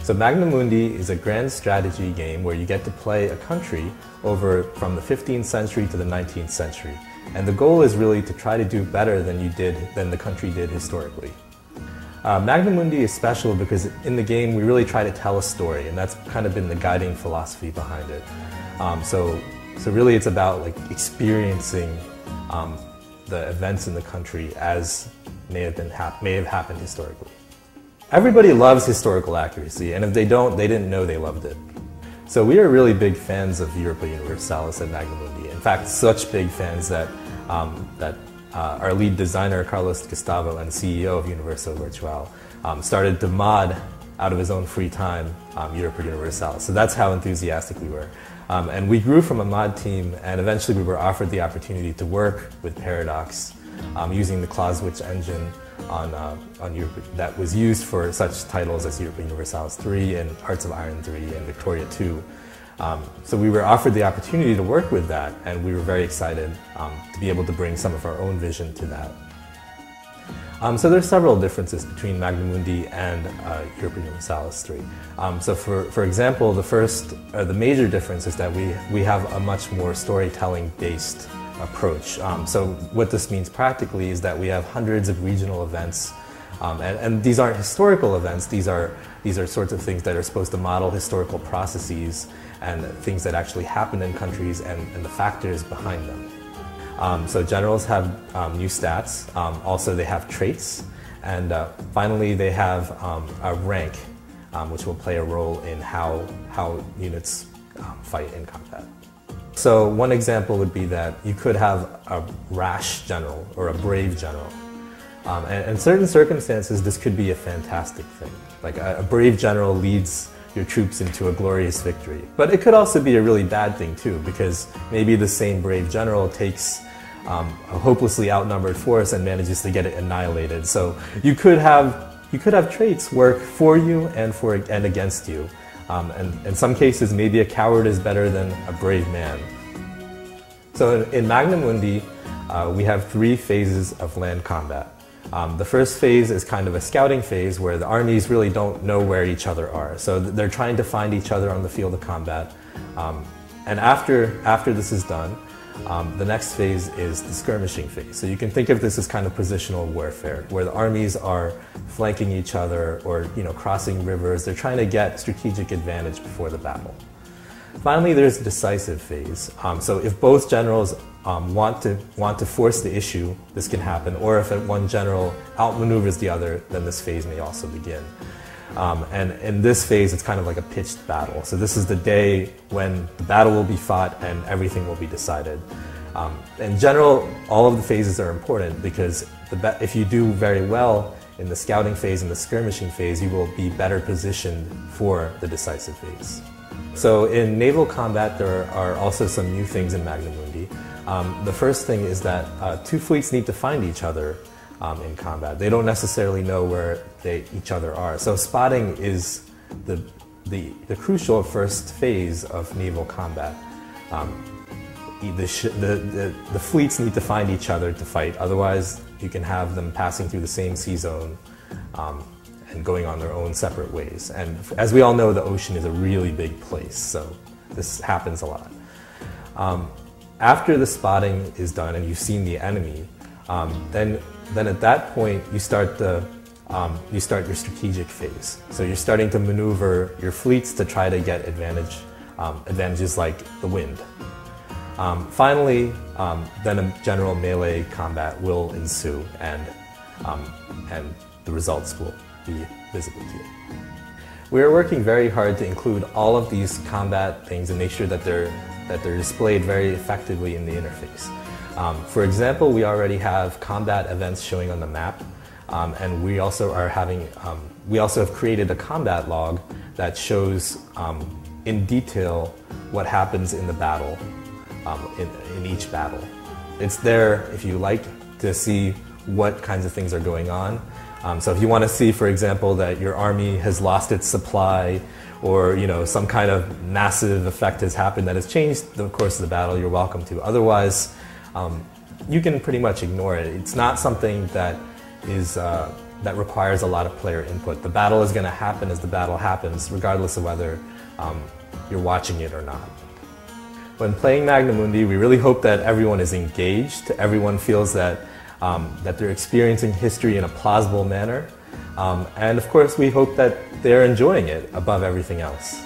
So Magna Mundi is a grand strategy game where you get to play a country over from the 15th century to the 19th century. And the goal is really to try to do better than the country did historically. Magna Mundi is special because in the game we really try to tell a story, and that's kind of been the guiding philosophy behind it. So really it's about like experiencing the events in the country as may have happened historically. Everybody loves historical accuracy, and if they don't, they didn't know they loved it. So we are really big fans of Europa Universalis at Magna Mundi. In fact, such big fans that our lead designer, Carlos Gustavo, and CEO of Universo Virtual, started to mod out of his own free time Europa Universalis. So that's how enthusiastic we were. And we grew from a mod team, and eventually we were offered the opportunity to work with Paradox using the Clausewitz engine on Europa, that was used for such titles as Europa Universalis 3 and Hearts of Iron 3 and Victoria 2. So we were offered the opportunity to work with that, and we were very excited to be able to bring some of our own vision to that. So there's several differences between Magna Mundi and Europa Universalis 3. So for example, the major difference is that we have a much more storytelling based approach. So what this means practically is that we have hundreds of regional events, and these aren't historical events. These are sorts of things that are supposed to model historical processes and things that actually happen in countries and the factors behind them. So generals have new stats. Also, they have traits, and finally, they have a rank, which will play a role in how units fight in combat. So one example would be that you could have a rash general or a brave general. And in certain circumstances, this could be a fantastic thing. Like a brave general leads your troops into a glorious victory. But it could also be a really bad thing too, because maybe the same brave general takes a hopelessly outnumbered force and manages to get it annihilated. So you could have traits work for you and against you. And in some cases, maybe a coward is better than a brave man. So in Magna Mundi, we have 3 phases of land combat. The first phase is kind of a scouting phase where the armies really don't know where each other are. So they're trying to find each other on the field of combat. And after this is done, the next phase is the skirmishing phase. So you can think of this as kind of positional warfare, where the armies are flanking each other or crossing rivers. They're trying to get strategic advantage before the battle. Finally, there's the decisive phase. So if both generals want to force the issue, this can happen. Or if one general outmaneuvers the other, then this phase may also begin. And in this phase, it's kind of like a pitched battle. So this is the day when the battle will be fought and everything will be decided. In general, all of the phases are important because if you do very well in the scouting phase and the skirmishing phase, you will be better positioned for the decisive phase. So in naval combat, there are also some new things in Magna Mundi. The first thing is that 2 fleets need to find each other in combat. They don't necessarily know where each other are. So spotting is the crucial first phase of naval combat. The fleets need to find each other to fight. Otherwise, you can have them passing through the same sea zone and going on their own separate ways. And as we all know, the ocean is a really big place, so this happens a lot. After the spotting is done and you've seen the enemy, then at that point you start your strategic phase. So you're starting to maneuver your fleets to try to get advantages like the wind. Finally, then a general melee combat will ensue, and the results will be visible to you. We are working very hard to include all of these combat things and make sure that they're displayed very effectively in the interface. For example, we already have combat events showing on the map, and we also have created a combat log that shows in detail what happens in the battle, in each battle. It's there if you like to see what kinds of things are going on. So if you want to see, for example, that your army has lost its supply, or some kind of massive effect has happened that has changed the course of the battle, you're welcome to. Otherwise, you can pretty much ignore it. It's not something that is that requires a lot of player input. The battle is going to happen as the battle happens, regardless of whether you're watching it or not. When playing Magna Mundi, we really hope that everyone is engaged, everyone feels that, that they're experiencing history in a plausible manner, and of course we hope that they're enjoying it above everything else.